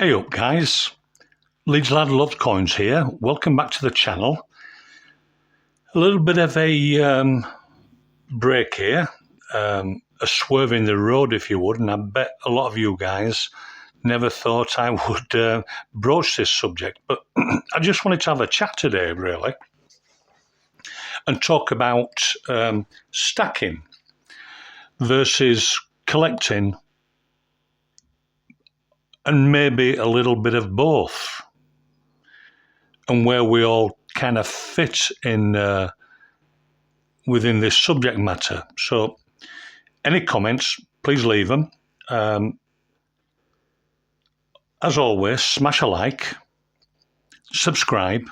Hey up guys, Leeds Lad Loves Coins here. Welcome back to the channel. A little bit of a break here, a swerve in the road if you would, and I bet a lot of you guys never thought I would broach this subject, but I just wanted to have a chat today really and talk about stacking versus collecting, and maybe a little bit of both, and where we all kind of fit in within this subject matter. So any comments, please leave them. As always, smash a like, subscribe.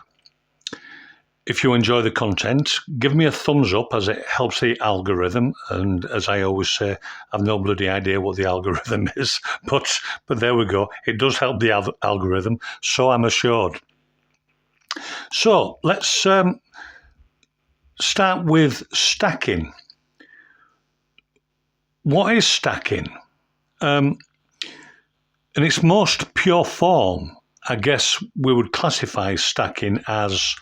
If you enjoy the content, give me a thumbs up as it helps the algorithm. And as I always say, I've no bloody idea what the algorithm is, but there we go. It does help the algorithm, so I'm assured. So let's start with stacking. What is stacking? In its most pure form, I guess we would classify stacking as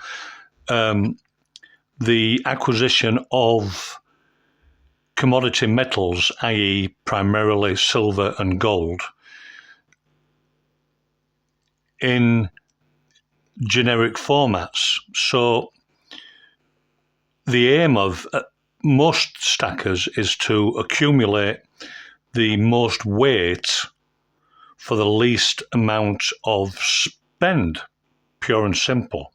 the acquisition of commodity metals, i.e. primarily silver and gold, in generic formats. So the aim of most stackers is to accumulate the most weight for the least amount of spend, pure and simple.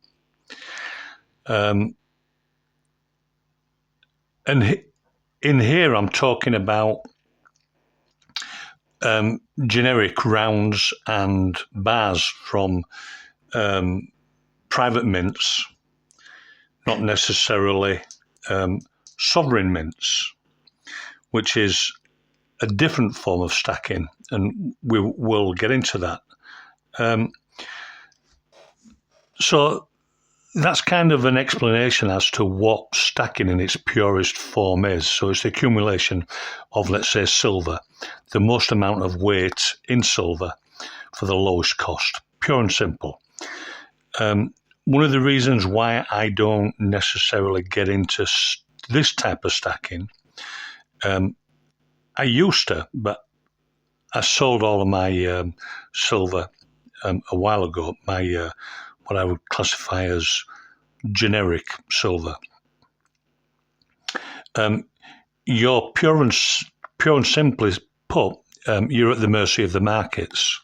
And in here I'm talking about generic rounds and bars from private mints, not necessarily sovereign mints, which is a different form of stacking, and we will get into that. So that's kind of an explanation as to what stacking in its purest form is. So it's the accumulation of, let's say, silver, the most amount of weight in silver for the lowest cost, pure and simple. One of the reasons why I don't necessarily get into this type of stacking, I used to, but I sold all of my silver a while ago, my what I would classify as generic silver. You're pure and simply put, you're at the mercy of the markets.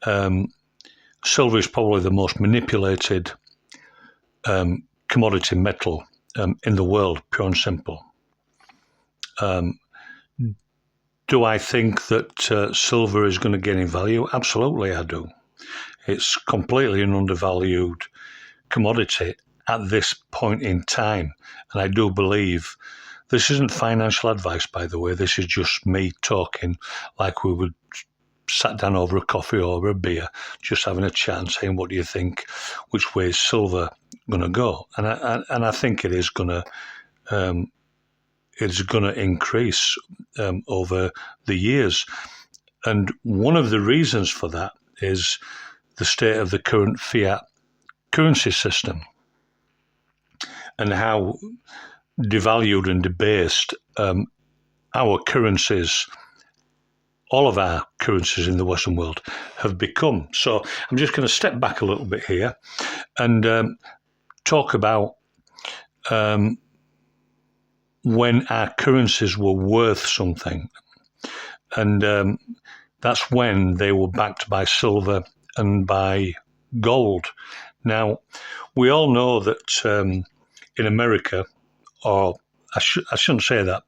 Silver is probably the most manipulated commodity metal in the world, pure and simple. Do I think that silver is going to gain in value? Absolutely, I do. It's completely an undervalued commodity at this point in time. And I do believe, this isn't financial advice, by the way, this is just me talking like we would sat down over a coffee or over a beer, just having a chat and saying, what do you think, which way is silver going to go? And I think it is going to increase over the years. And one of the reasons for that is the state of the current fiat currency system and how devalued and debased our currencies, all of our currencies in the Western world, have become. So I'm just going to step back a little bit here and talk about when our currencies were worth something. And that's when they were backed by silver and by gold. Now, we all know that in America, or I shouldn't say that,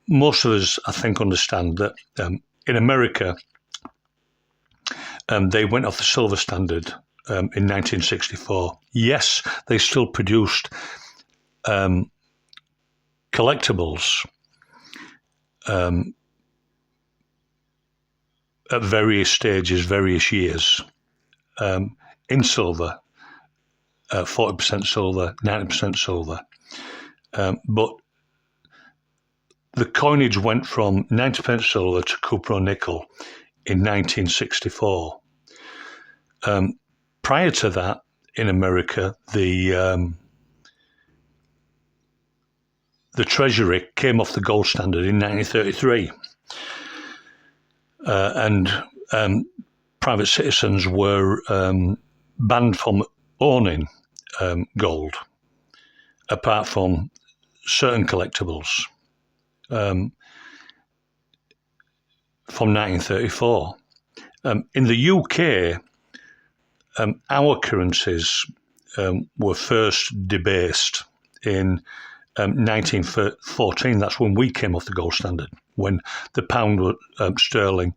most of us, I think, understand that in America, they went off the silver standard in 1964. Yes, they still produced collectibles at various stages, various years, in silver, 40% silver, 90% silver. But the coinage went from 90% silver to copper or nickel in 1964. Prior to that, in America, the Treasury came off the gold standard in 1933, and private citizens were banned from owning gold, apart from certain collectibles, from 1934. In the UK, our currencies were first debased in 1914. That's when we came off the gold standard, when the pound sterling,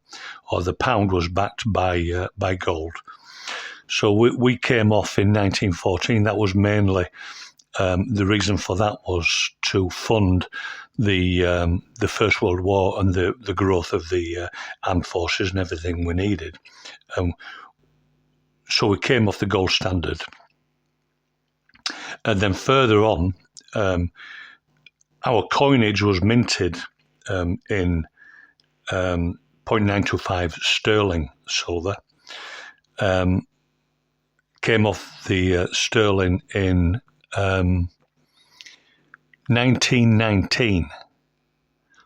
or the pound, was backed by gold. So we came off in 1914. That was mainly the reason for that was to fund the First World War and the growth of the armed forces and everything we needed. So we came off the gold standard. And then further on, our coinage was minted in 0.925 sterling silver. Came off the sterling in 1919.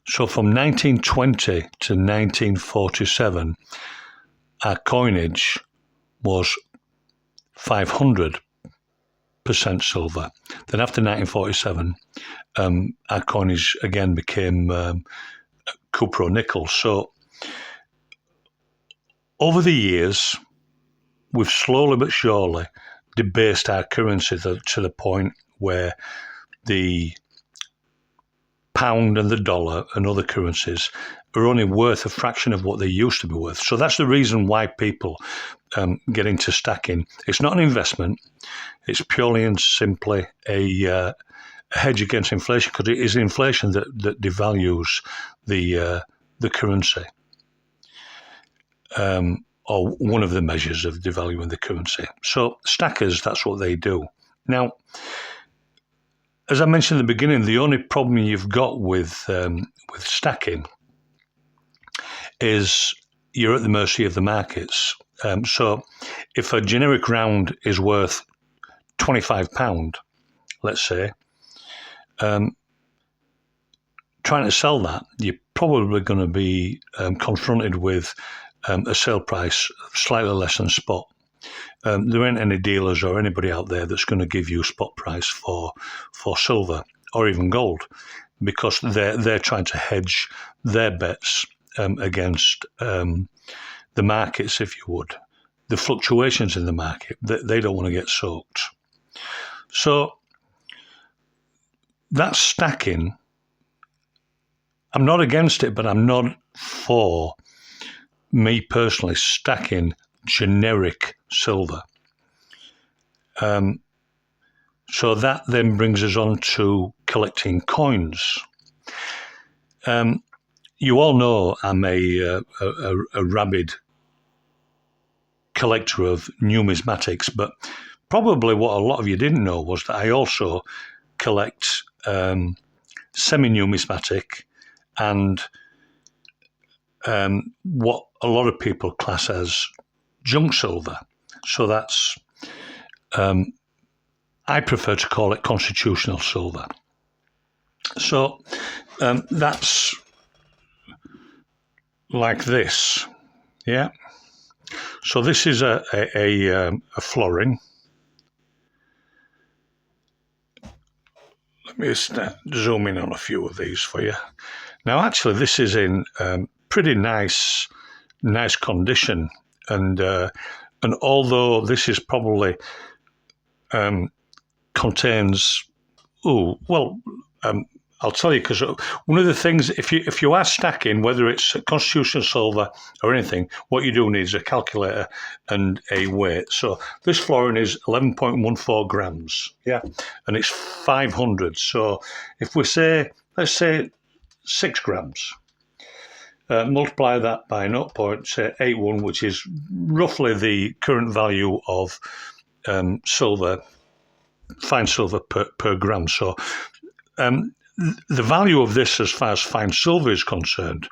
So from 1920 to 1947, our coinage was 500% silver. Then after 1947, our coinage again became cupro nickel. So over the years, we've slowly but surely debased our currency to the point where the pound and the dollar and other currencies are only worth a fraction of what they used to be worth. So that's the reason why people get into stacking. It's not an investment. It's purely and simply a hedge against inflation, because it is inflation that devalues the currency, or one of the measures of devaluing the currency. So stackers, that's what they do. Now, as I mentioned in the beginning, the only problem you've got with stacking is you're at the mercy of the markets. So if a generic round is worth £25, let's say, trying to sell that, you're probably going to be confronted with a sale price slightly less than spot. There ain't any dealers or anybody out there that's going to give you spot price for silver or even gold, because they're trying to hedge their bets against the markets, if you would, the fluctuations in the market. They don't want to get soaked. So that's stacking. I'm not against it, but I'm not for, me personally, stacking generic silver. So that then brings us on to collecting coins. You all know I'm a rabid collector of numismatics, but probably what a lot of you didn't know was that I also collect semi-numismatic and what a lot of people class as junk silver. So that's, I prefer to call it constitutional silver. So that's like this, yeah. So this is a florin. Let me just zoom in on a few of these for you. Now, actually, this is in pretty nice condition, and although this is probably contains, I'll tell you, because one of the things, if you are stacking, whether it's constitutional silver or anything, what you do need is a calculator and a weight. So this florin is 11.14 grams, yeah, and it's 500. So if we say, let's say 6 grams, multiply that by 0.81, which is roughly the current value of silver, fine silver per gram. So the value of this, as far as fine silver is concerned,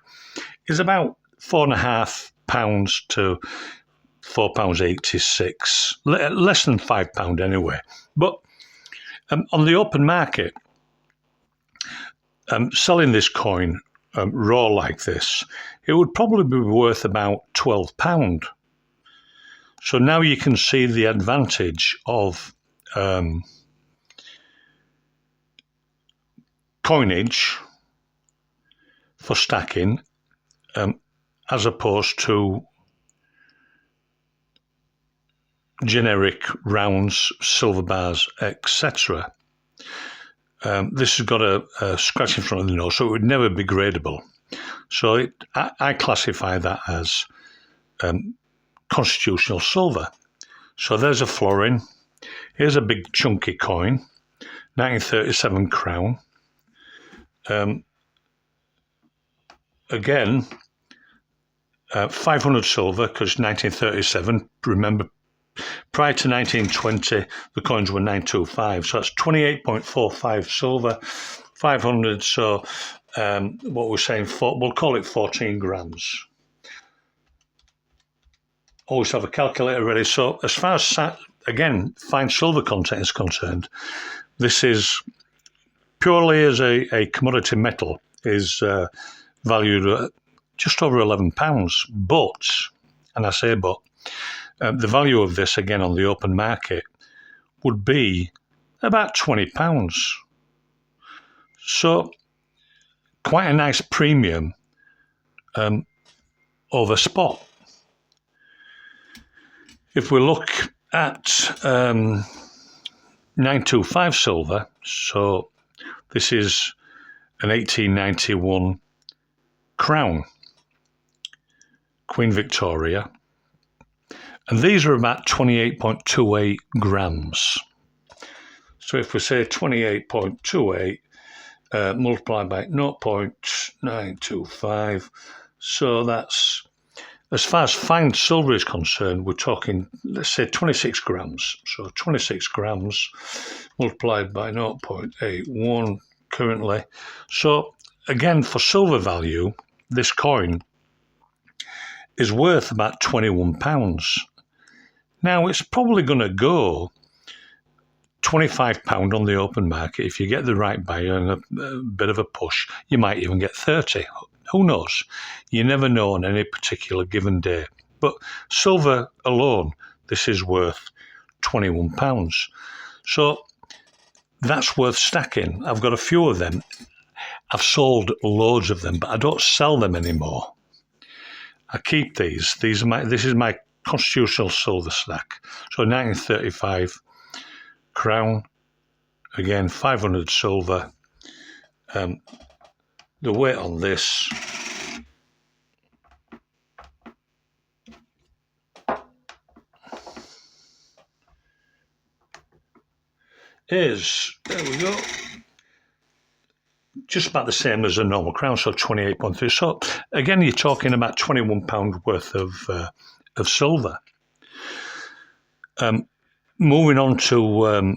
is about £4.5 £5 to £4.86, less than £5 anyway. But on the open market, selling this coin raw like this, it would probably be worth about £12. So now you can see the advantage of coinage for stacking as opposed to generic rounds, silver bars, etc. This has got a scratch in front of the nose, so it would never be gradable. So I classify that as constitutional silver. So there's a florin. Here's a big chunky coin, 1937 crown. Again, 500 silver, because 1937, remember, prior to 1920, the coins were 925, so that's 28.45 silver, 500, so what we're saying, we'll call it 14 grams. Always have a calculator ready. So as far as, again, fine silver content is concerned, this is purely as a commodity metal, is valued at just over £11. But, and I say but, the value of this, again, on the open market would be about £20. So quite a nice premium over spot. If we look at 925 silver, so this is an 1891 crown, Queen Victoria, and these are about 28.28 grams. So if we say 28.28 multiplied by 0.925, so that's, as far as fine silver is concerned, we're talking, let's say 26 grams. So 26 grams multiplied by 0.81 currently. So again, for silver value, this coin is worth about £21. Now, it's probably going to go £25 on the open market. If you get the right buyer and a bit of a push, you might even get 30. Who knows? You never know on any particular given day. But silver alone, this is worth £21. So that's worth stacking. I've got a few of them. I've sold loads of them, but I don't sell them anymore. I keep these. This is my constitutional silver stack. So 1935 crown, again 500 silver. The weight on this is, there we go, just about the same as a normal crown, so 28.3. So again, you're talking about £21 worth of silver. Moving on to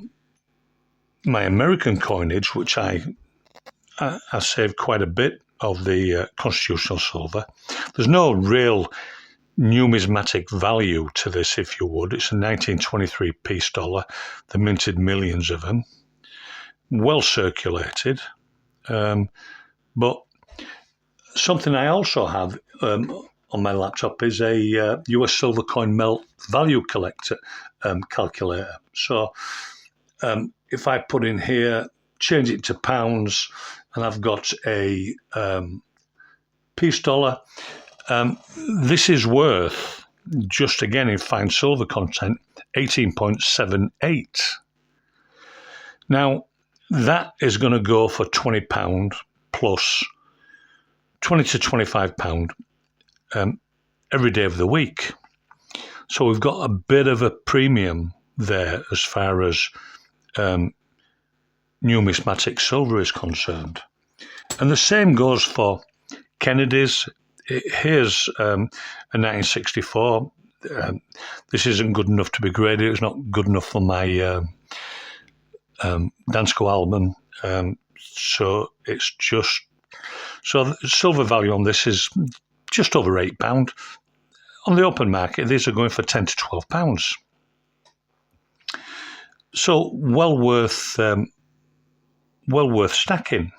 my American coinage, which I saved quite a bit of the constitutional silver. There's no real numismatic value to this, if you would. It's a 1923 peace dollar. They minted millions of them. Well circulated. But something I also have on my laptop is a US silver coin melt value collector calculator. So if I put in here, change it to pounds, and I've got a peace dollar. This is worth, just again in fine silver content, 18.78. Now, that is going to go for £20 plus £20 to £25 every day of the week. So we've got a bit of a premium there as far as numismatic silver is concerned. And the same goes for Kennedy's. Here's a 1964. This isn't good enough to be graded. It's not good enough for my Dansko album. So it's just, so the silver value on this is just over £8. on the open market, these are going for £10 to £12. So well worth stacking.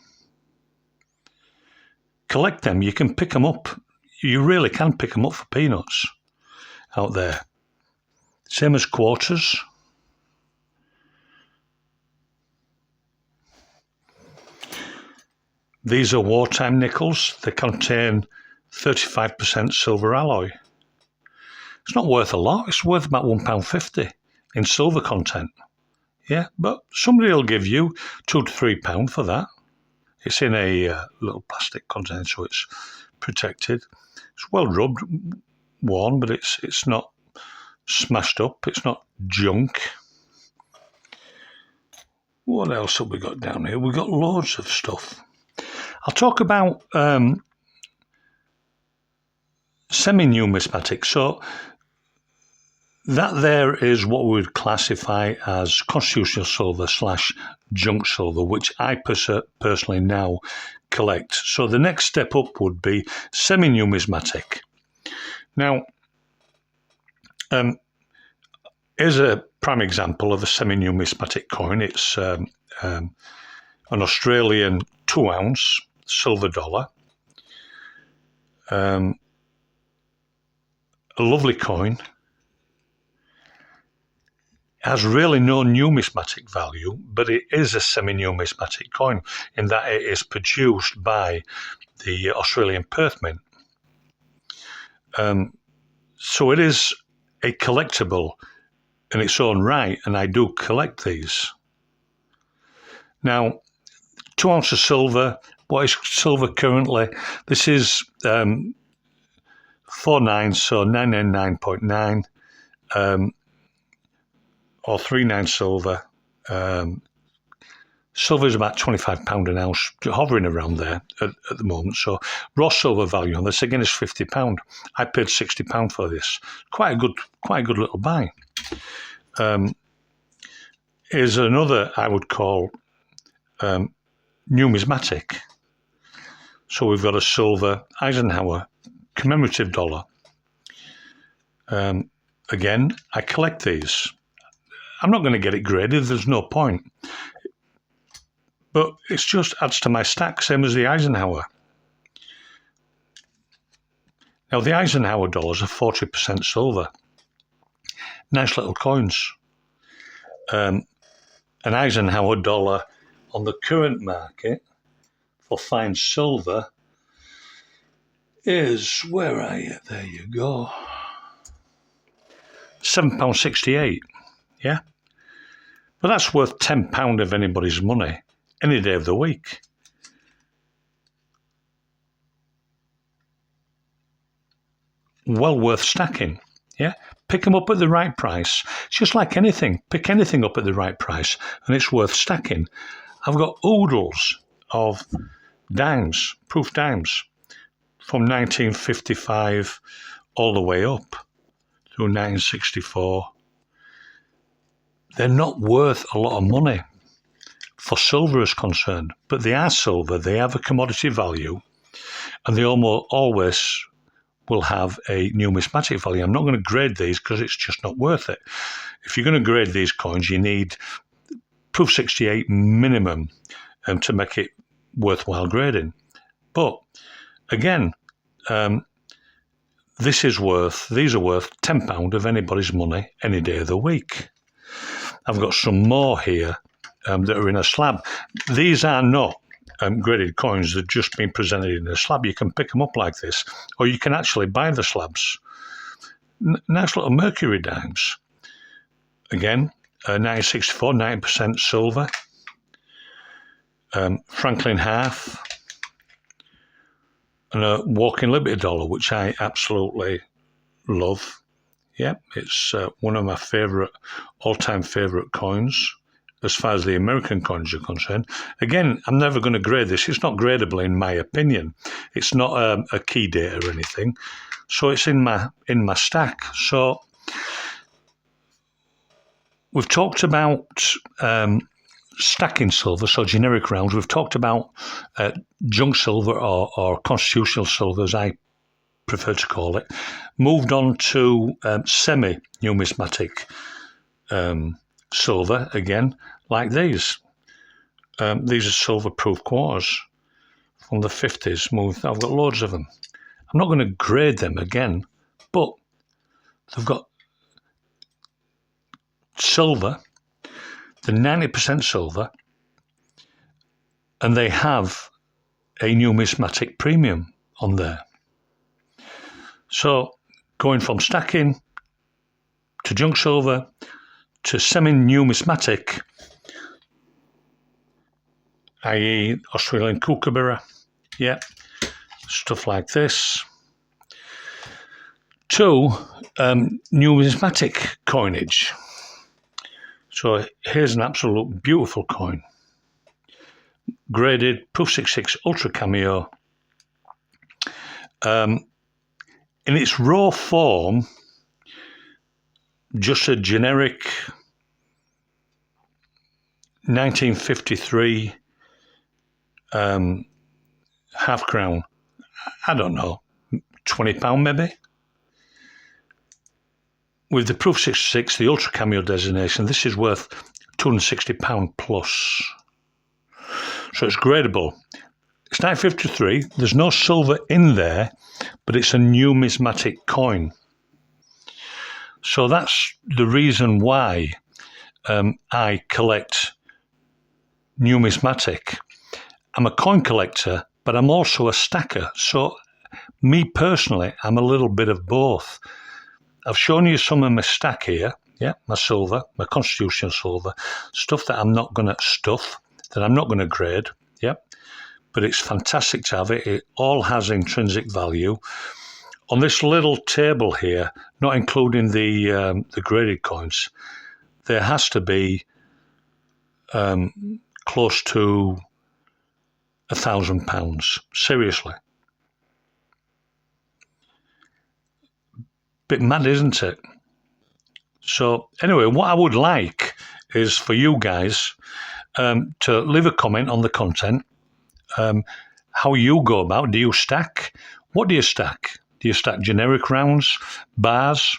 Collect them. You can pick them up. You really can pick them up for peanuts out there. Same as quarters. These are wartime nickels. They contain 35% silver alloy. It's not worth a lot. It's worth about £1.50 in silver content. Yeah, but somebody will give you £2 to £3 for that. It's in a little plastic container, so it's protected. It's well rubbed, worn, but it's not smashed up. It's not junk. What else have we got down here? We've got loads of stuff. I'll talk about semi-numismatic. So that there is what we would classify as constitutional silver / junk silver, which I personally now collect. So the next step up would be semi-numismatic. Now, here's a prime example of a semi-numismatic coin. It's an Australian 2-ounce silver dollar. A lovely coin. Has really no numismatic value, but it is a semi-numismatic coin in that it is produced by the Australian Perth Mint. So it is a collectible in its own right, and I do collect these. Now, 2 ounces silver. What is silver currently? This is 4.9, so 999.9. Or 3.9 silver. Silver is about £25 an ounce, hovering around there at the moment. So raw silver value on this again is £50. I paid £60 for this. Quite a good little buy. Here's another I would call numismatic. So we've got a silver Eisenhower commemorative dollar. Again, I collect these. I'm not going to get it graded, there's no point. But it just adds to my stack, same as the Eisenhower. Now, the Eisenhower dollars are 40% silver. Nice little coins. An Eisenhower dollar on the current market for fine silver is, where are you? There you go. £7.68. Yeah? But that's worth £10 of anybody's money any day of the week. Well worth stacking. Yeah? Pick them up at the right price. It's just like anything. Pick anything up at the right price and it's worth stacking. I've got oodles of dimes, proof dimes, from 1955 all the way up through 1964. They're not worth a lot of money for silver is concerned, but they are silver. They have a commodity value, and they almost always will have a numismatic value. I'm not going to grade these because it's just not worth it. If you're going to grade these coins, you need proof 68 minimum to make it worthwhile grading. But again, these are worth £10 of anybody's money any day of the week. I've got some more here that are in a slab. These are not graded coins. They've just been presented in a slab. You can pick them up like this, or you can actually buy the slabs. Nice little mercury dimes. Again, 1964, 90% silver. Franklin half. And a Walking Liberty dollar, which I absolutely love. Yeah, it's one of my all-time favourite coins as far as the American coins are concerned. Again, I'm never going to grade this. It's not gradable in my opinion. It's not a key date or anything. So it's in my stack. So we've talked about stacking silver, so generic rounds. We've talked about junk silver or constitutional silver, as I prefer to call it, moved on to semi-numismatic silver again, like these. These are silver-proof quarters from the 50s. I've got loads of them. I'm not going to grade them again, but they've got silver, they're 90% silver, and they have a numismatic premium on there. So going from stacking to junk silver to semi-numismatic, i.e. Australian kookaburra, yeah, stuff like this, to numismatic coinage. So here's an absolute beautiful coin. Graded, Proof 66 Ultra Cameo. In its raw form, just a generic 1953 half crown. I don't know, £20 maybe. With the Proof 66, the Ultra Cameo designation, this is worth £260 plus. So it's gradable. It's 1953. There's no silver in there, but it's a numismatic coin. So that's the reason why I collect numismatic. I'm a coin collector, but I'm also a stacker. So me personally, I'm a little bit of both. I've shown you some of my stack here, yeah, my silver, my constitutional silver, stuff that I'm not going to stuff, that I'm not going to grade, yeah, but it's fantastic to have it. It all has intrinsic value. On this little table here, not including the graded coins, there has to be close to £1,000, seriously. Bit mad, isn't it? So anyway, what I would like is for you guys to leave a comment on the content, how you go about. Do you stack? What do you stack? Do you stack generic rounds, bars,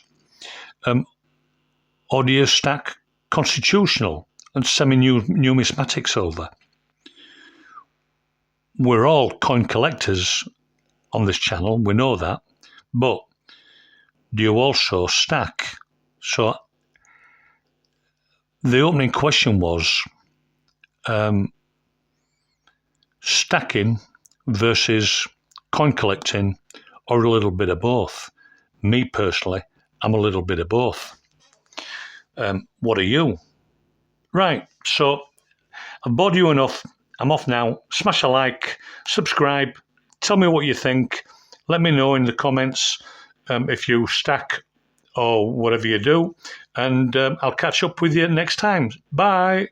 or do you stack constitutional and semi-numismatic silver? We're all coin collectors on this channel, we know that, but do you also stack? So the opening question was stacking versus coin collecting, or a little bit of both. Me personally, I'm a little bit of both. What are you? Right, so I've bored you enough. I'm off now. Smash a like, subscribe, tell me what you think. Let me know in the comments if you stack or whatever you do. And I'll catch up with you next time. Bye.